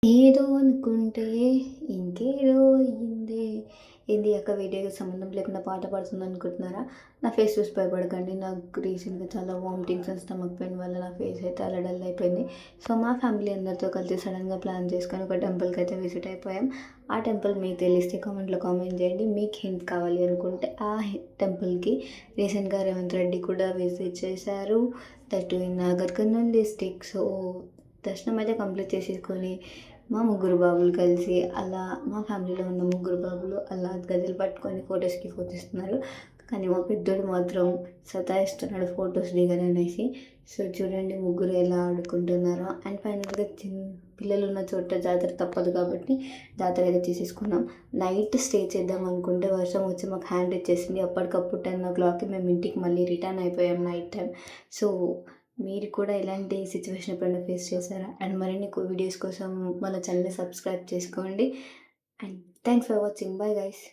ఏదో అనుకుంటే ఇంకేదో అయ్యిందే. ఏంది అక్క వీడియోకి సంబంధం లేకుండా పాట పాడుతుందనుకుంటున్నారా? నా ఫేస్ చూసి భయపడకండి. నాకు రీసెంట్‌గా చాలా వామిటింగ్స్ అండ్ స్టమక్ పెయిన్ వల్ల నా ఫేస్ అయితే అలా డల్ అయిపోయింది. సో, మా ఫ్యామిలీ అందరితో కలిసి సడన్‌గా ప్లాన్ చేసుకొని ఒక టెంపుల్‌కైతే విజిట్ అయిపోయాం. ఆ టెంపుల్ మీకు తెలిస్తే కామెంట్‌లో కామెంట్ చేయండి. మీకు హింట్ కావాలి అనుకుంటే ఆ టెంపుల్‌కి రీసెంట్‌గా రేవంత్ రెడ్డి కూడా విజిట్ చేశారు. That two in Nagar Kurnool district. So, దర్శనం అయితే కంప్లీట్ చేసేసుకొని మా ముగ్గురు బాబులు కలిసి అలా మా ఫ్యామిలీలో ఉన్న ముగ్గురు బాబులు అలా గదిలు పట్టుకొని ఫొటోస్‌కి ఫోజిస్తున్నారు. కానీ మా పెద్దోడు మాత్రం సతాయిస్తున్నాడు ఫోటోస్ దిగననేసి. సో, చూడండి ముగ్గురు ఎలా ఆడుకుంటున్నారో. అండ్ ఫైనల్‌గా పిల్లలున్న చోట జాతర తప్పదు కాబట్టి జాతర అయితే చేసేసుకున్నాం. నైట్ స్టే చేద్దాం అనుకుంటే వర్షం వచ్చి మాకు హ్యాండ్ ఇచ్చేసింది. అప్పటికప్పుడు 10:00కి మేము ఇంటికి మళ్ళీ రిటర్న్ అయిపోయాం నైట్ టైం. సో, మీరు కూడా ఇలాంటి సిచ్యువేషన్ ఎప్పుడైనా ఫేస్ చేశారా? అండ్ మరిన్ని వీడియోస్ కోసం మన ఛానల్‌ని సబ్స్క్రైబ్ చేసుకోండి. And thanks for watching. Bye guys.